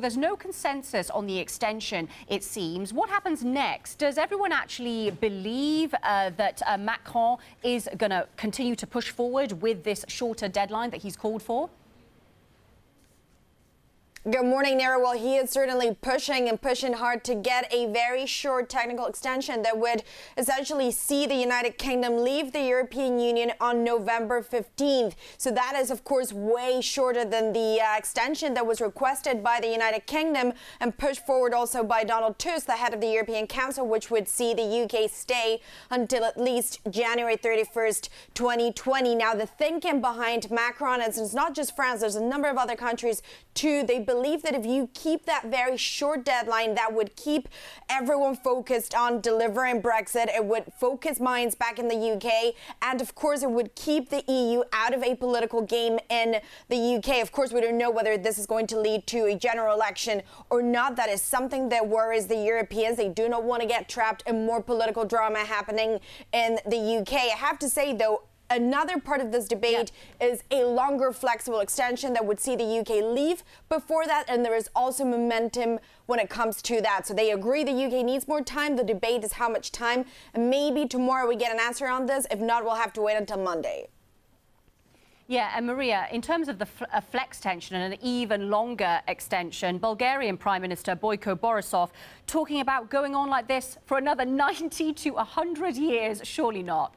There's no consensus on the extension, it seems. What happens next? Does everyone actually believe that Macron is going to continue to push forward with this shorter deadline that he's called for? Good morning, Nara. Well, he is certainly pushing hard to get a very short technical extension that would essentially see the United Kingdom leave the European Union on November 15th. So that is, of course, way shorter than the extension that was requested by the United Kingdom and pushed forward also by Donald Tusk, the head of the European Council, which would see the UK stay until at least January 31st, 2020. Now, the thinking behind Macron is it's not just France. There's a number of other countries, too. They believe that if you keep that very short deadline, that would keep everyone focused on delivering Brexit. It would focus minds back in the UK. And of course, it would keep the EU out of a political game in the UK. Of course, we don't know whether this is going to lead to a general election or not. That is something that worries the Europeans. They do not want to get trapped in more political drama happening in the UK. I have to say, though, another part of this debate is a longer flexible extension that would see the UK leave before that, and there is also momentum when it comes to that. So they agree the UK needs more time. The debate is how much time, and maybe tomorrow we get an answer on this. If not, we'll have to wait until Monday. Yeah, and Maria, in terms of the flex tension and an even longer extension, Bulgarian Prime Minister Boyko Borisov talking about going on like this for another 90 to 100 years. Surely not.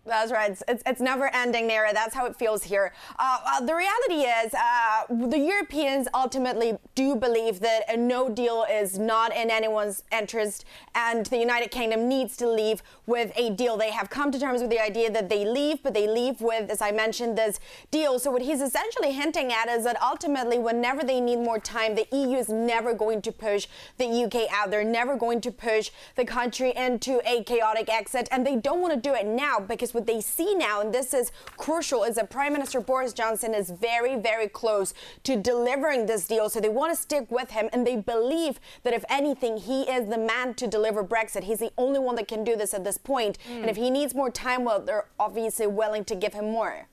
That's right. It's never ending, Nara. That's how it feels here. The reality is the Europeans ultimately do believe that a no deal is not in anyone's interest, and the United Kingdom needs to leave with a deal. They have come to terms with the idea that they leave, but they leave with, as I mentioned, this deal. So what he's essentially hinting at is that ultimately, whenever they need more time, the EU is never going to push the UK out. They're never going to push the country into a chaotic exit, and they don't want to do it now because what they see now, and this is crucial, is that Prime Minister Boris Johnson is very, very close to delivering this deal. So they want to stick with him, and they believe that if anything, he is the man to deliver Brexit. He's the only one that can do this at this point. And if he needs more time, well, they're obviously willing to give him more.